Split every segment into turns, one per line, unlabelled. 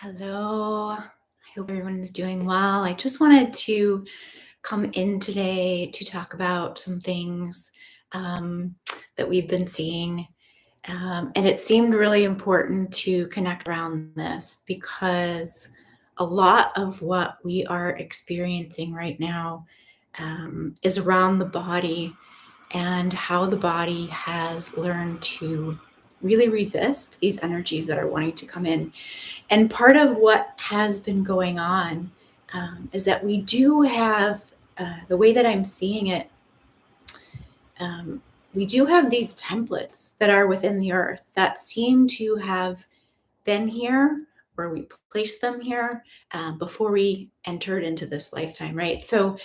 Hello. I hope everyone's doing well. I just wanted to come in today to talk about some things that we've been seeing. And it seemed really important to connect around this because a lot of what we are experiencing right now is around the body and how the body has learned to really resist these energies that are wanting to come in. And part of what has been going on is that we do have, the way that I'm seeing it, we do have these templates that are within the earth that seem to have been here, or we placed them here before we entered into this lifetime, right? So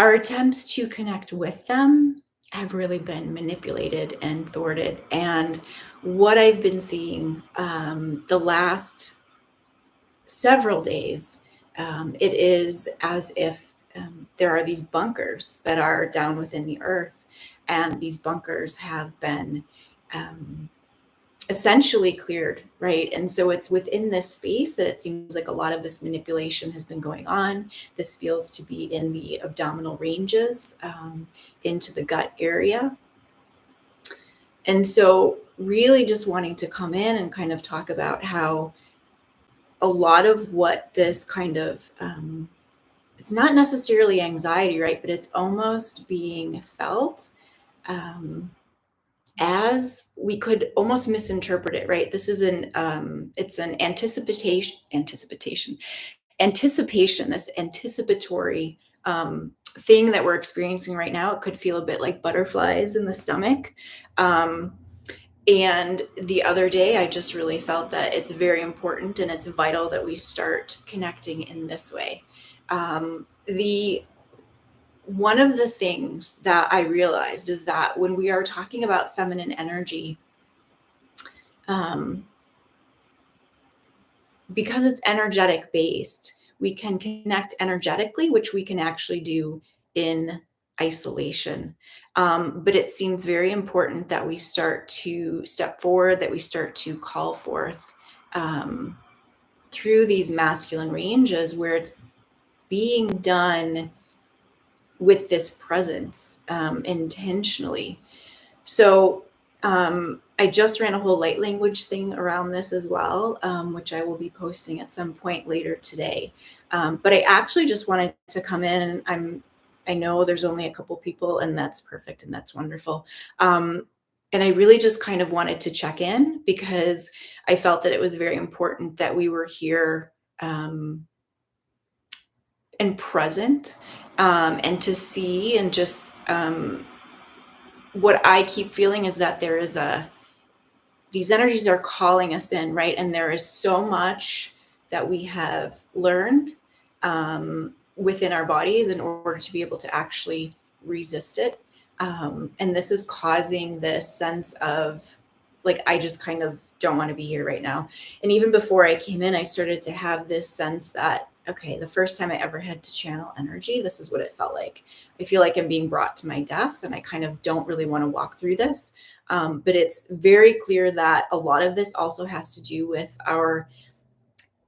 our attempts to connect with them have really been manipulated and thwarted. And what I've been seeing the last several days, it is as if there are these bunkers that are down within the earth, and these bunkers have been essentially cleared, right? And so it's within this space that it seems like a lot of this manipulation has been going on. This feels to be in the abdominal ranges, into the gut area. And so really just wanting to come in and kind of talk about how a lot of what this kind of it's not necessarily anxiety, right? But it's almost being felt as we could almost misinterpret it, right? This is it's an anticipation, this anticipatory thing that we're experiencing right now. It could feel a bit like butterflies in the stomach. And the other day, I just really felt that it's very important and it's vital that we start connecting in this way. The one of the things that I realized is that when we are talking about feminine energy, because it's energetic based, we can connect energetically, which we can actually do in isolation. But it seems very important that we start to step forward, that we start to call forth through these masculine ranges where it's being done with this presence intentionally. So I just ran a whole light language thing around this as well, which I will be posting at some point later today. But I actually just wanted to come in, and I know there's only a couple people, and that's perfect and that's wonderful. And I really just kind of wanted to check in because I felt that it was very important that we were here and present, and to see, and just what I keep feeling is that there is these energies are calling us in, right? And there is so much that we have learned within our bodies in order to be able to actually resist it. And this is causing this sense of like, I just kind of don't want to be here right now. And even before I came in, I started to have this sense that, okay, the first time I ever had to channel energy, this is what it felt like. I feel like I'm being brought to my death, and I kind of don't really want to walk through this. But it's very clear that a lot of this also has to do with our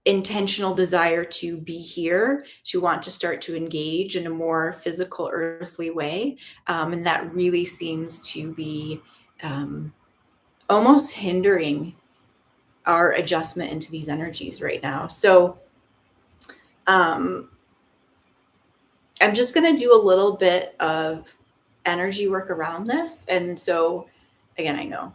intentional desire to be here, to want to start to engage in a more physical, earthly way. And that really seems to be almost hindering our adjustment into these energies right now. So I'm just going to do a little bit of energy work around this. And so, again, I know.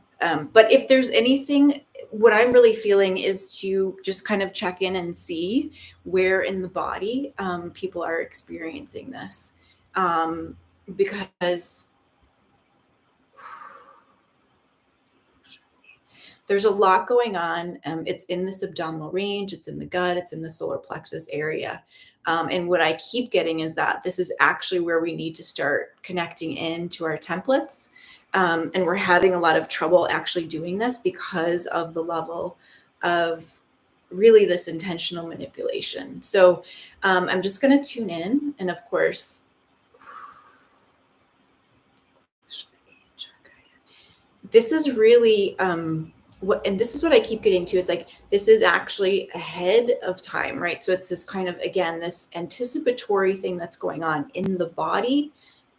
But if there's anything, what I'm really feeling is to just kind of check in and see where in the body people are experiencing this. Because there's a lot going on. It's in this abdominal range, it's in the gut, it's in the solar plexus area. And what I keep getting is that this is actually where we need to start connecting into our templates. And we're having a lot of trouble actually doing this because of the level of really this intentional manipulation. So I'm just going to tune in. And of course, this is really and this is what I keep getting to. It's like, this is actually ahead of time, right? So it's this kind of, again, this anticipatory thing that's going on in the body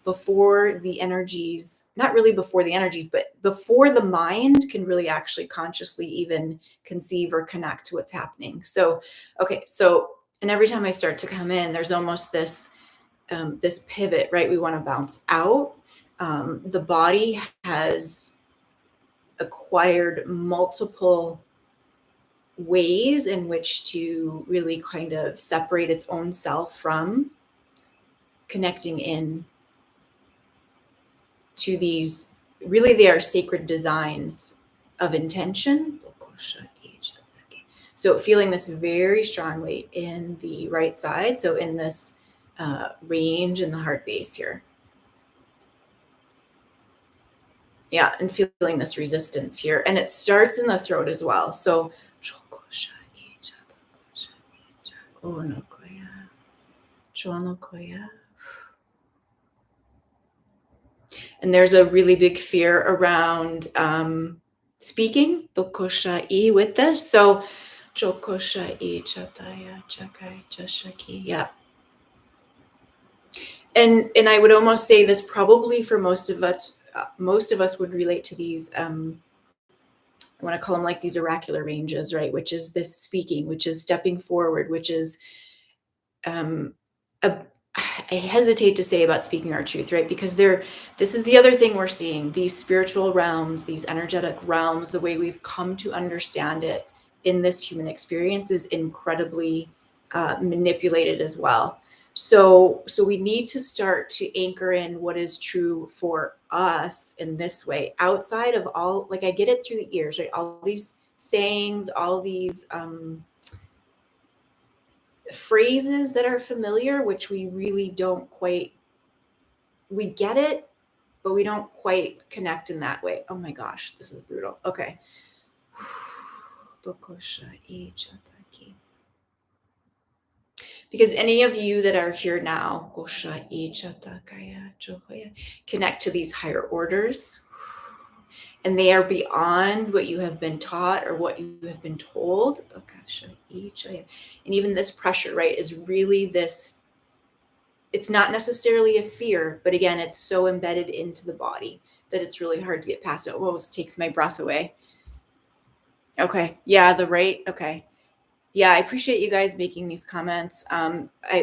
before the energies, not really before the energies, but before the mind can really actually consciously even conceive or connect to what's happening. So, okay. So, and every time I start to come in, there's almost this, this pivot, right? We want to bounce out. The body has acquired multiple ways in which to really kind of separate its own self from connecting in to these, really they are sacred designs of intention. So feeling this very strongly in the right side, so in this range in the heart base here. Yeah, and feeling this resistance here. And it starts in the throat as well. So and there's a really big fear around speaking with this. So yeah. And I would almost say this probably for most of us would relate to these I want to call them like these oracular ranges, right? Which is this speaking, which is stepping forward, which is um, a, I hesitate to say about speaking our truth, right? Because this is the other thing we're seeing, these spiritual realms, these energetic realms, the way we've come to understand it in this human experience is incredibly manipulated as well. So we need to start to anchor in what is true for us in this way, outside of all, like I get it through the ears, right? All these sayings, all these phrases that are familiar, which we really don't quite, we get it, but we don't quite connect in that way. Oh my gosh, this is brutal. Okay. Because any of you that are here now, connect to these higher orders, and they are beyond what you have been taught or what you have been told. And even this pressure, right, is really this, it's not necessarily a fear, but again, it's so embedded into the body that it's really hard to get past. It almost takes my breath away. Okay. Yeah, the right. Okay. Yeah, I appreciate you guys making these comments.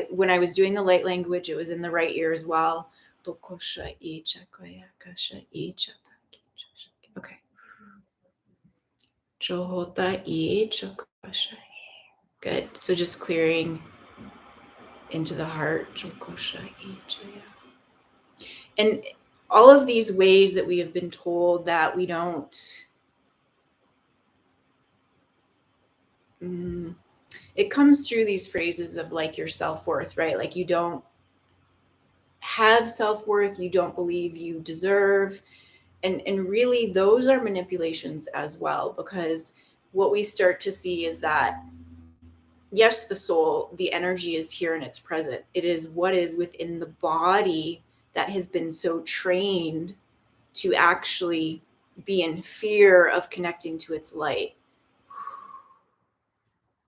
When I was doing the light language, it was in the right ear as well. Okay. Good. So just clearing into the heart. And all of these ways that we have been told that we don't, it comes through these phrases of like your self-worth, right? Like you don't have self-worth, you don't believe you deserve. And really those are manipulations as well, because what we start to see is that, yes, the soul, the energy is here and it's present. It is what is within the body that has been so trained to actually be in fear of connecting to its light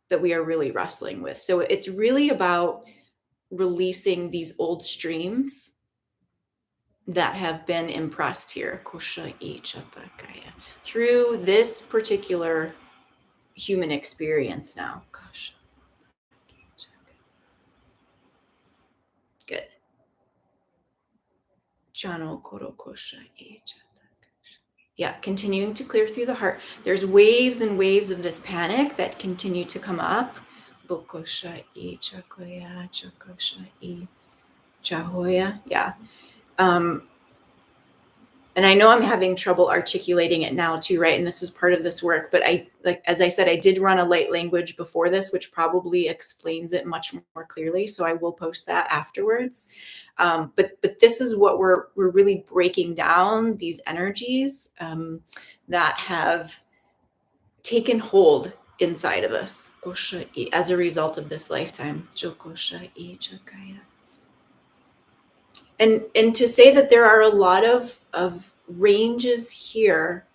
that we are really wrestling with. So it's really about releasing these old streams that have been impressed here through this particular human experience now. Gosh. Good. Yeah, continuing to clear through the heart. There's waves and waves of this panic that continue to come up. Yeah. And I know I'm having trouble articulating it now too, right? And this is part of this work, but as I said, I did run a light language before this, which probably explains it much more clearly. So I will post that afterwards. But this is what we're really breaking down, these energies that have taken hold inside of us as a result of this lifetime. And to say that there are a lot of ranges here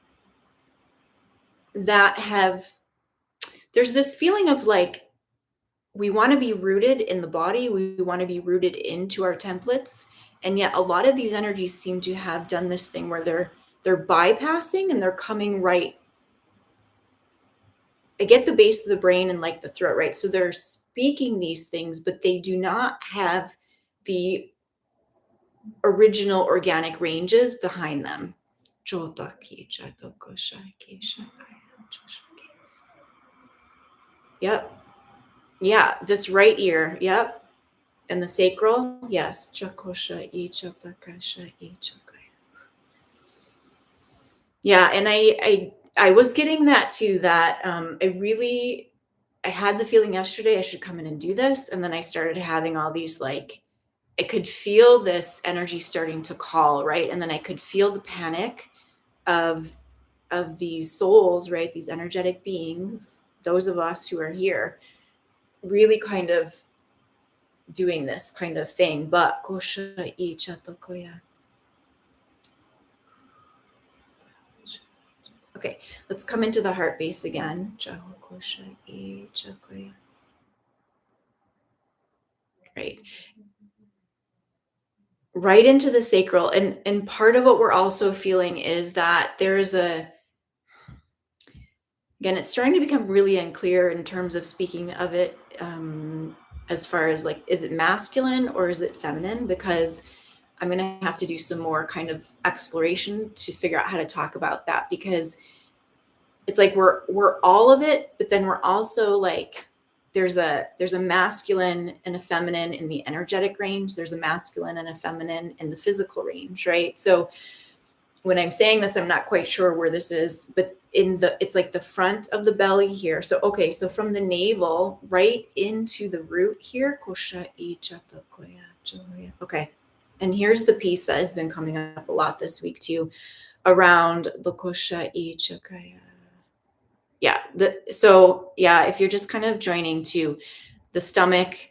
that have, there's this feeling of like, we want to be rooted in the body, we want to be rooted into our templates, and yet a lot of these energies seem to have done this thing where they're bypassing and they're coming right. I get the base of the brain and like the throat, right? So they're speaking these things, but they do not have the original organic ranges behind them. Yep. Yeah, this right ear. Yep. And the sacral. Yes. Yeah, and I was getting that too, that I had the feeling yesterday I should come in and do this, and then I started having all these like, I could feel this energy starting to call, right? And then I could feel the panic of these souls, right? These energetic beings, those of us who are here, really kind of doing this kind of thing. But okay, let's come into the heart base again. Right. Right into the sacral. And part of what we're also feeling is that there's a, again, it's starting to become really unclear in terms of speaking of it, as far as like, is it masculine or is it feminine? Because I'm going to have to do some more kind of exploration to figure out how to talk about that, because it's like we're all of it, but then we're also like, there's a masculine and a feminine in the energetic range. There's a masculine and a feminine in the physical range, right? So when I'm saying this, I'm not quite sure where this is, but it's like the front of the belly here. So, okay, so from the navel right into the root here. Okay. And here's the piece that has been coming up a lot this week too, around the kosha ichakaya. Yeah. So yeah, if you're just kind of joining to the stomach,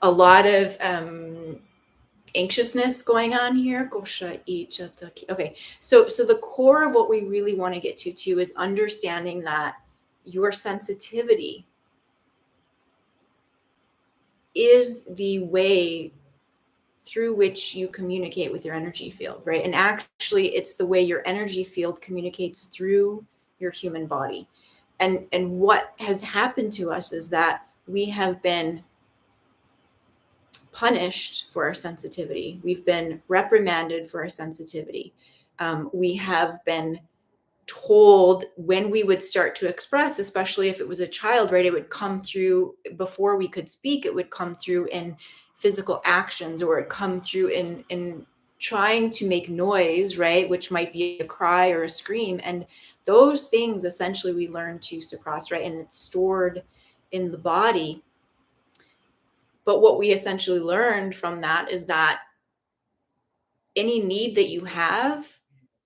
a lot of anxiousness going on here. Okay, so the core of what we really want to get to too is understanding that your sensitivity is the way through which you communicate with your energy field, right? And actually, it's the way your energy field communicates through your human body. And what has happened to us is that we have been punished for our sensitivity. We've been reprimanded for our sensitivity. We have been told when we would start to express, especially if it was a child, right? It would come through before we could speak. It would come through in physical actions, or it come through in trying to make noise, right? Which might be a cry or a scream. And those things essentially we learn to suppress, right? And it's stored in the body. But what we essentially learned from that is that any need that you have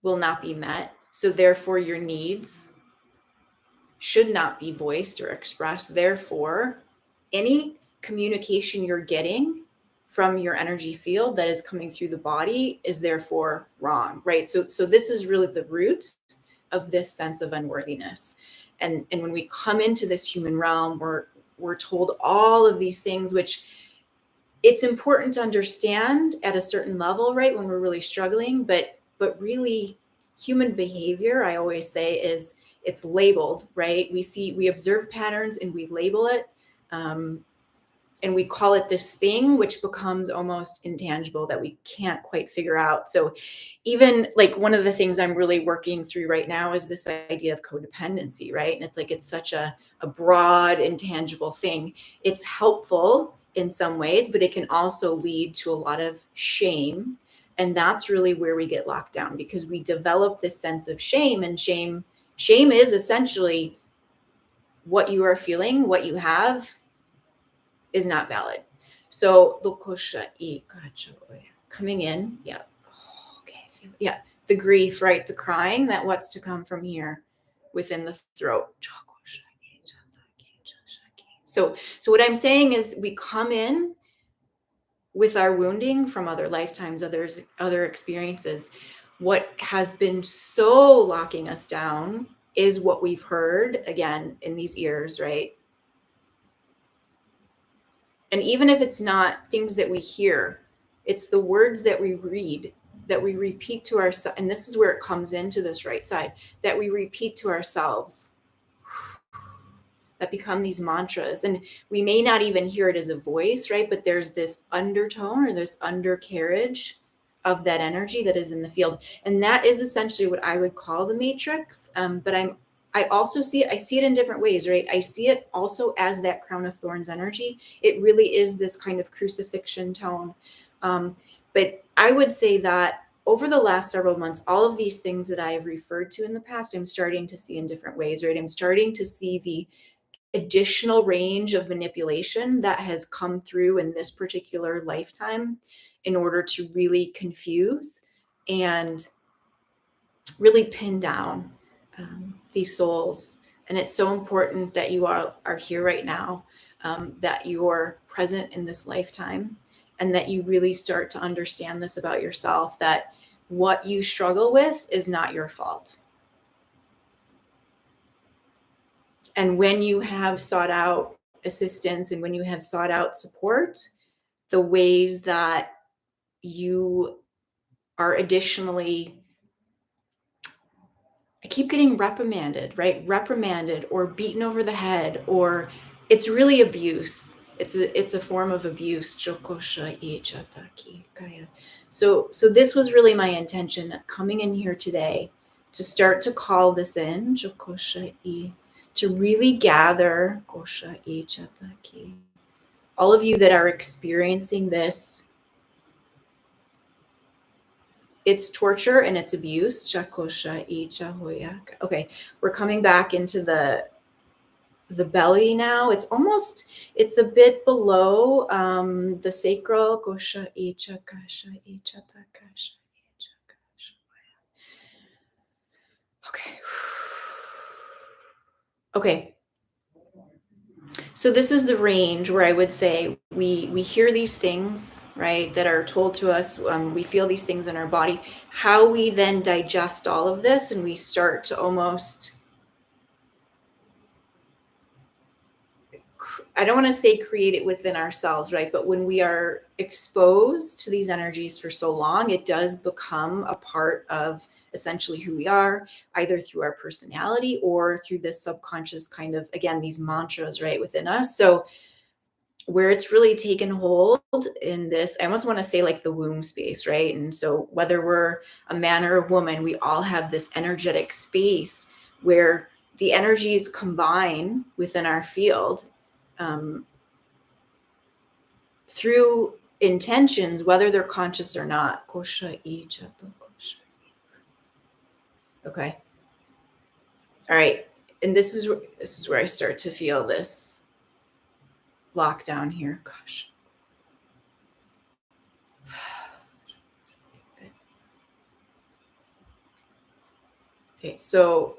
will not be met. So therefore your needs should not be voiced or expressed. Therefore, any communication you're getting from your energy field that is coming through the body is therefore wrong, right? So this is really the root of this sense of unworthiness. And when we come into this human realm, we're told all of these things, which it's important to understand at a certain level, right? When we're really struggling, but really human behavior, I always say, is it's labeled, right? We observe patterns and we label it. And we call it this thing, which becomes almost intangible that we can't quite figure out. So even like one of the things I'm really working through right now is this idea of codependency, right? And it's like, it's such a broad, intangible thing. It's helpful in some ways, but it can also lead to a lot of shame. And that's really where we get locked down, because we develop this sense of shame, and shame is essentially what you are feeling, what you have is not valid. So coming in, yeah. Okay, yeah. The grief, right? The crying, that what's to come from here within the throat. So what I'm saying is we come in with our wounding from other lifetimes, other experiences. What has been so locking us down is what we've heard, again, in these ears, right? And even if it's not things that we hear, it's the words that we read, that we repeat to ourselves. And this is where it comes into this right side, that we repeat to ourselves, that become these mantras. And we may not even hear it as a voice, right? But there's this undertone or this undercarriage of that energy that is in the field. And that is essentially what I would call the matrix. But I also see it, I see it in different ways, right? I see it also as that crown of thorns energy. It really is this kind of crucifixion tone. But I would say that over the last several months, all of these things that I have referred to in the past, I'm starting to see in different ways, right? I'm starting to see the additional range of manipulation that has come through in this particular lifetime in order to really confuse and really pin down these souls. And it's so important that you are here right now, that you're present in this lifetime, and that you really start to understand this about yourself, that what you struggle with is not your fault. And when you have sought out assistance and when you have sought out support, the ways that you are additionally, I keep getting reprimanded, right? Reprimanded or beaten over the head, or it's really abuse. It's a form of abuse. So this was really my intention coming in here today, to start to call this in, to really gather all of you that are experiencing this. It's torture and it's abuse. Okay, we're coming back into the belly now. It's a bit below the sacral. Okay. Okay. So this is the range where I would say we hear these things, right, that are told to us. We feel these things in our body. How we then digest all of this, and we start to almost, I don't want to say create it within ourselves, right? But when we are exposed to these energies for so long, it does become a part of essentially who we are, either through our personality or through this subconscious kind of, again, these mantras, right, within us. So where it's really taken hold in this, I almost want to say like the womb space, right? And so whether we're a man or a woman, we all have this energetic space where the energies combine within our field through intentions, whether they're conscious or not. Okay. All right. And this is where I start to feel this lockdown here. Gosh. Okay, so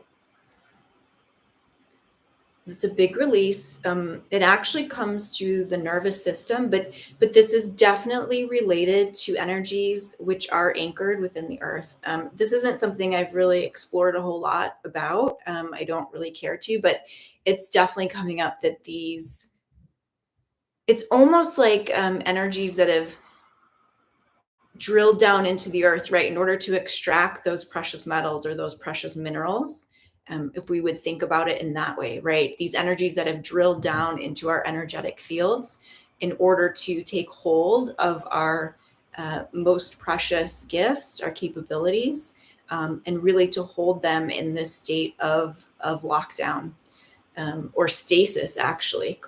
it's a big release. It actually comes through the nervous system, but this is definitely related to energies which are anchored within the earth. This isn't something I've really explored a whole lot about. I don't really care to, but it's definitely coming up that these, it's almost like energies that have drilled down into the earth, right, in order to extract those precious metals or those precious minerals. If we would think about it in that way, right? These energies that have drilled down into our energetic fields in order to take hold of our most precious gifts, our capabilities, and really to hold them in this state of lockdown or stasis, actually.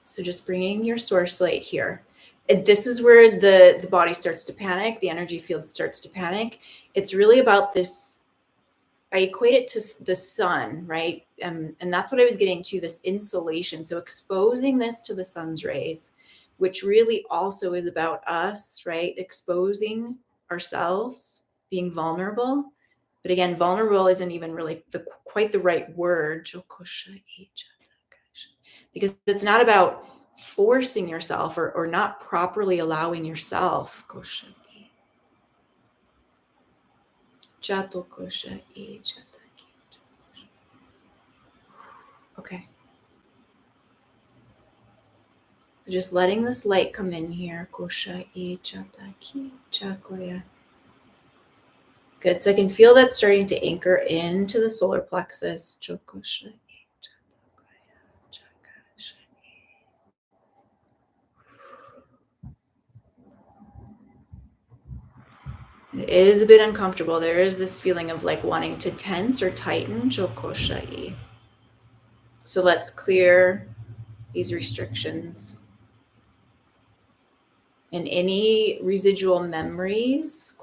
So just bringing your source light here. And this is where the body starts to panic, the energy field starts to panic. It's really about this, I equate it to the sun, right? And that's what I was getting to, this insulation. So exposing this to the sun's rays, which really also is about us, right? Exposing ourselves, being vulnerable. But again, vulnerable isn't even really quite the right word, because it's not about forcing yourself or not properly allowing yourself. Okay. Just letting this light come in here. Good. So I can feel that starting to anchor into the solar plexus. It is a bit uncomfortable. There is this feeling of like wanting to tense or tighten. So let's clear these restrictions. And any residual memories,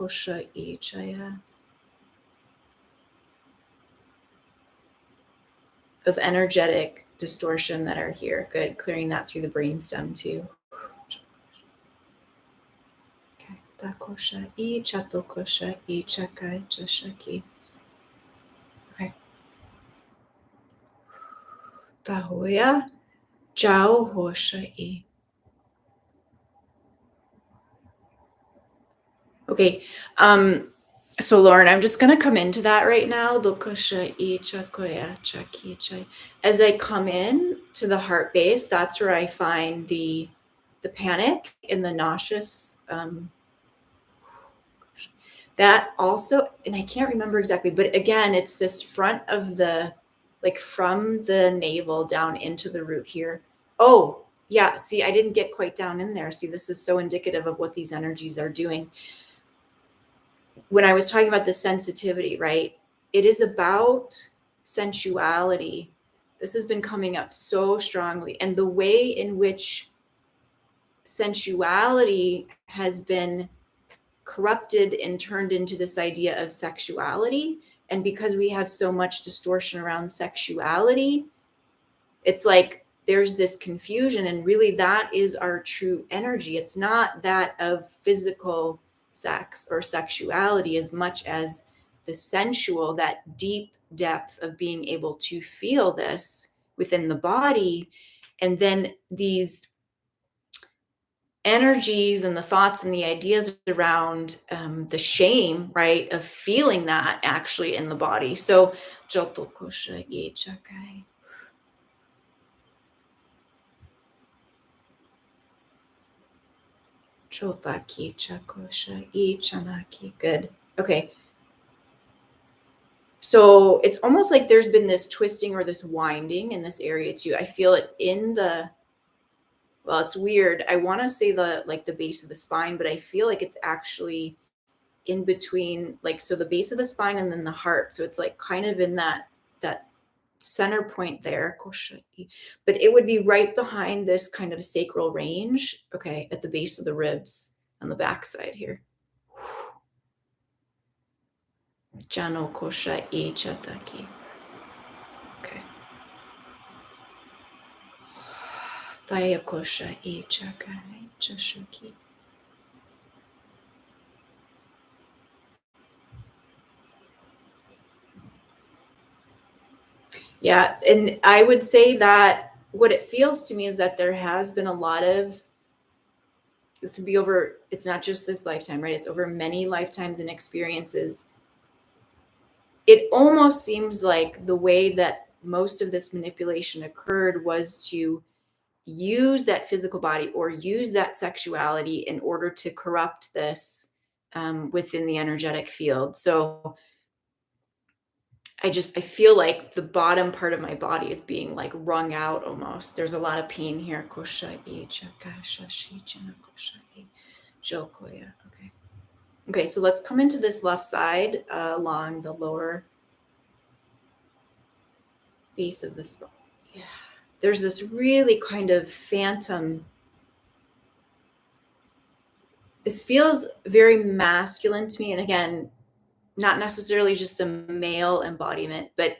of energetic distortion that are here. Good. Clearing that through the brainstem too. Okay. Tahoya Jao Hoshai. Okay. So Lauren, I'm just gonna come into that right now. As I come in to the heart base, that's where I find the panic and the nauseous. That also, and I can't remember exactly, but again, it's this front of the, like from the navel down into the root here. Oh, yeah. See, I didn't get quite down in there. See, this is so indicative of what these energies are doing. When I was talking about the sensitivity, right? It is about sensuality. This has been coming up so strongly. And the way in which sensuality has been corrupted and turned into this idea of sexuality. And because we have so much distortion around sexuality, it's like there's this confusion. And really, that is our true energy. It's not that of physical sex or sexuality as much as the sensual, that deep depth of being able to feel this within the body. And then these energies and the thoughts and the ideas around the shame, right, of feeling that actually in the body. So, Jotokosha Yechakai. Chotaki Chakosha Ichanaki. Good. Okay. So it's almost like there's been this twisting or this winding in this area too. I feel it in the, well, it's weird. I want to say the like the base of the spine, but I feel like it's actually in between, like, so the base of the spine and then the heart. So it's like kind of in that center point there, but it would be right behind this kind of sacral range. Okay, at the base of the ribs on the backside here. Jano kosha ichataki. Okay. Taya kosha ichakai chashaki. Yeah, and I would say that what it feels to me is that there has been a lot of, this would be over, it's not just this lifetime, right? It's over many lifetimes and experiences. It almost seems like the way that most of this manipulation occurred was to use that physical body or use that sexuality in order to corrupt this within the energetic field. So I feel like the bottom part of my body is being like wrung out almost. There's a lot of pain here. Okay. Okay, so let's come into this left side along the lower base of the spine. Yeah. There's this really kind of phantom. This feels very masculine to me. And again, not necessarily just a male embodiment, but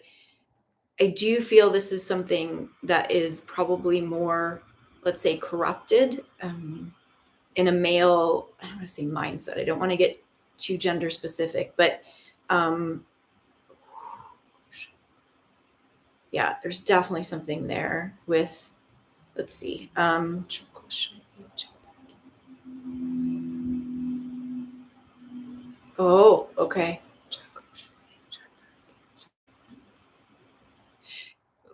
I do feel this is something that is probably more, let's say, corrupted in a male, I don't want to say mindset. I don't want to get too gender specific, but yeah, there's definitely something there with let's see. Oh, okay.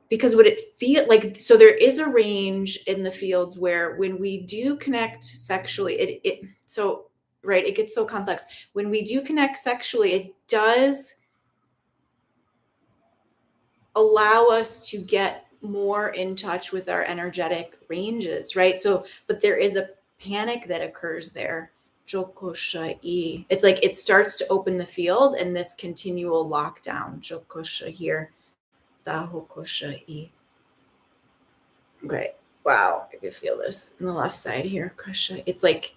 Because would it feel like, so there is a range in the fields where when we do connect sexually, it so right, it gets so complex. When we do connect sexually, it does allow us to get more in touch with our energetic ranges, right? So, but there is a panic that occurs there. Jokoshai. It's like it starts to open the field and this continual lockdown. Jokosha here. Dahokoshai. Great. Wow. I can feel this on the left side here. Kosha. It's like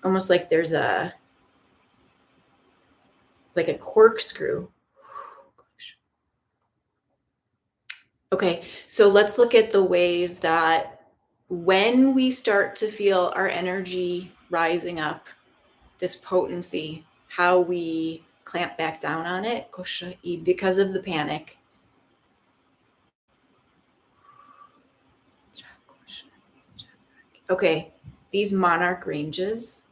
almost like there's a corkscrew. Okay, so let's look at the ways that when we start to feel our energy rising up, this potency, how we clamp back down on it, because of the panic. Okay, these monarch ranges,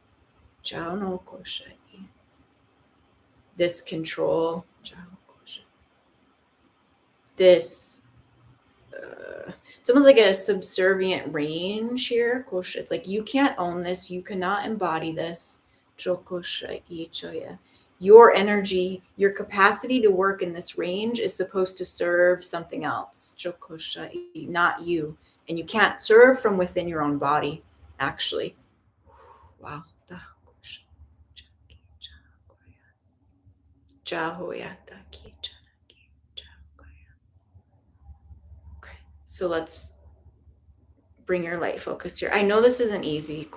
this control, this it's almost like a subservient range here. It's like you can't own this, you cannot embody this. Your energy, your capacity to work in this range is supposed to serve something else, not you. And you can't serve from within your own body, actually. Wow. Okay, so let's bring your light focus here. I know this isn't easy.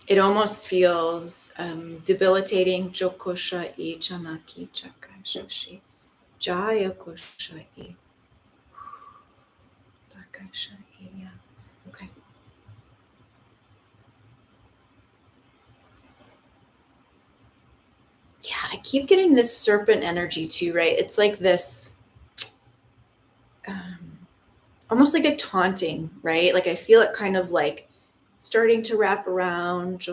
It almost feels debilitating. Okay. Yeah, I keep getting this serpent energy too, right? It's like this almost like a taunting, right? Like I feel it kind of like starting to wrap around.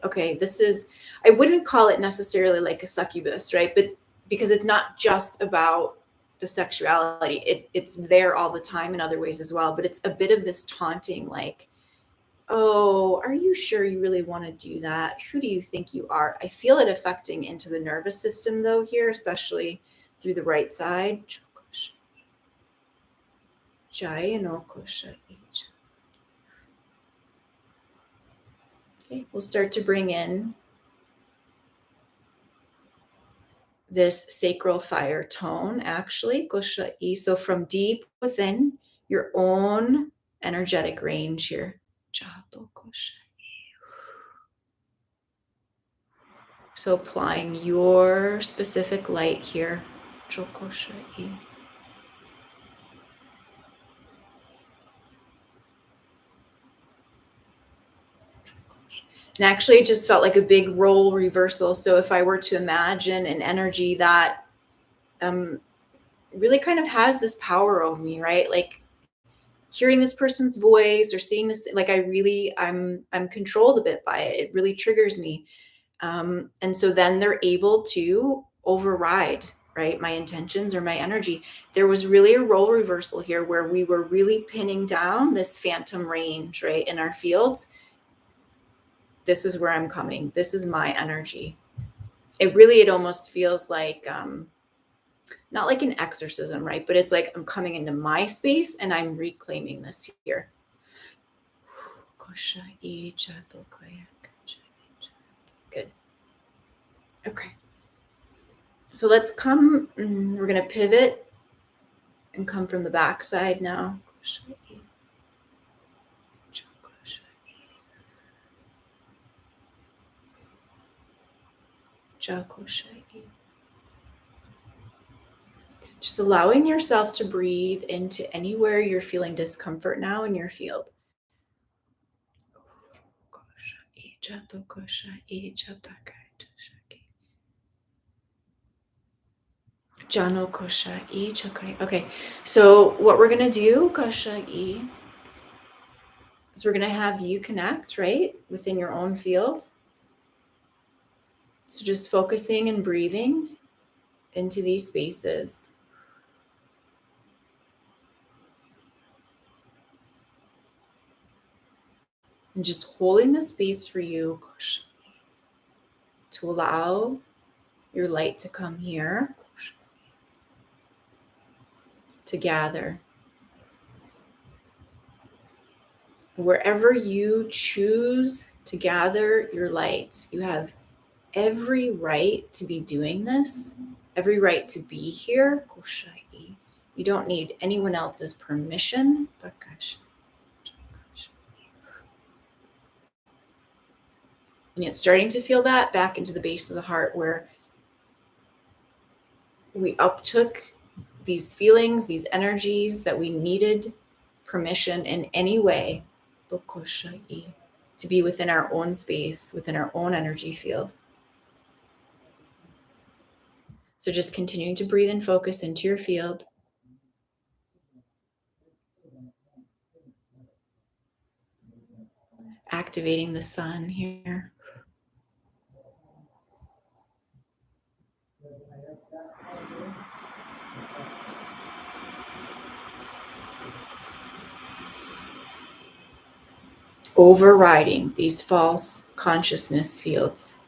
Okay, this is, I wouldn't call it necessarily like a succubus, right? But because it's not just about the sexuality, it's there all the time in other ways as well. But it's a bit of this taunting, like, oh, are you sure you really want to do that? Who do you think you are? I feel it affecting into the nervous system though here, especially through the right side. Okay, we'll start to bring in this sacral fire tone, actually. So from deep within your own energetic range here. So applying your specific light here. And actually, it just felt like a big role reversal. So if I were to imagine an energy that really kind of has this power over me, right? Like hearing this person's voice or seeing this, like I'm controlled a bit by it. It really triggers me. And so then they're able to override, right, my intentions or my energy. There was really a role reversal here where we were really pinning down this phantom range, right, in our fields. This is where I'm coming. This is my energy. It almost feels like not like an exorcism, right? But it's like I'm coming into my space and I'm reclaiming this here. Good. Okay. So let's come, we're going to pivot and come from the back side now. Just allowing yourself to breathe into anywhere you're feeling discomfort now in your field. Jano koshai chokai. Okay, so what we're gonna do, koshai, is we're gonna have you connect, right, within your own field. So just focusing and breathing into these spaces. And just holding the space for you to allow your light to come here, to gather. Wherever you choose to gather your light, you have every right to be doing this, every right to be here. You don't need anyone else's permission. And it's starting to feel that back into the base of the heart where we uptook these feelings, these energies that we needed permission in any way to be within our own space, within our own energy field. So just continuing to breathe and focus into your field. Activating the sun here. Overriding these false consciousness fields.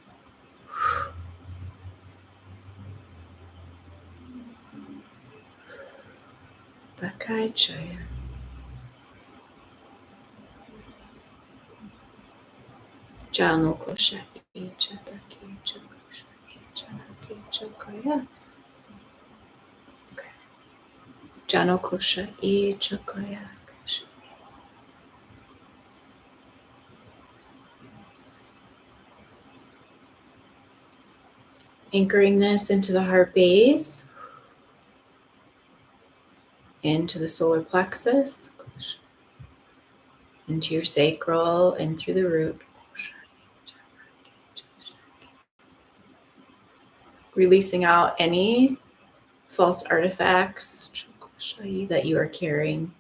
Bakai Chaya. Jano Kosha Chataki Chanaki Chakaya. Okay. Jano Kosha Chakaya. Anchoring this into the heart base, into the solar plexus, into your sacral, and through the root. Releasing out any false artifacts that you are carrying.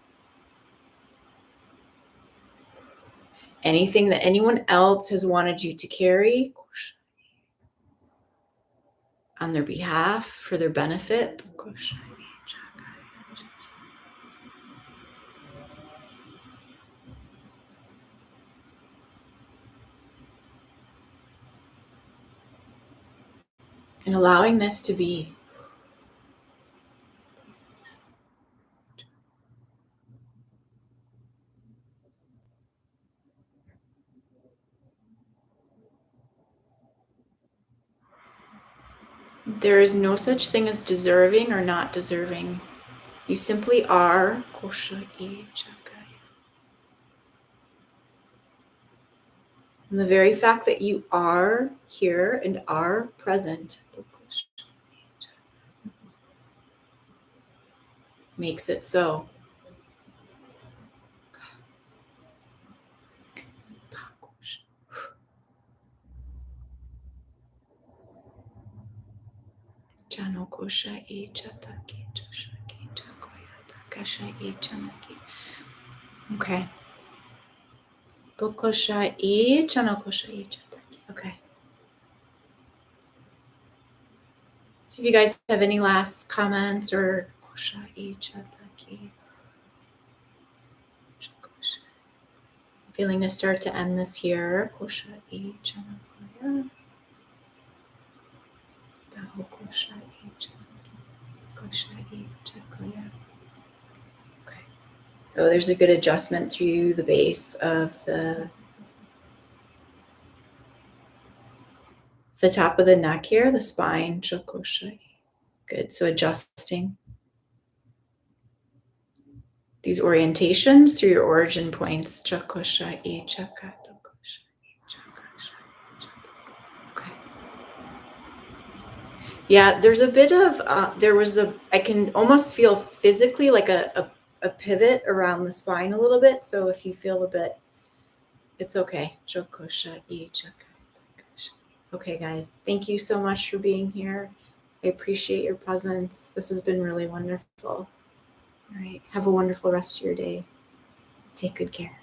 Anything that anyone else has wanted you to carry on their behalf, for their benefit. And allowing this to be. There is no such thing as deserving or not deserving. You simply are. And the very fact that you are here and are present makes it so. Okay. Okay. So if you guys have any last comments or feeling to start to end this here. Okay. Oh, there's a good adjustment through the base of the top of the neck here, the spine. Good. So adjusting these orientations through your origin points. Okay. Yeah, there's a bit of, I can almost feel physically like a pivot around the spine a little bit. So if you feel a bit, it's okay. Okay, guys, thank you so much for being here. I appreciate your presence. This has been really wonderful. All right. Have a wonderful rest of your day. Take good care.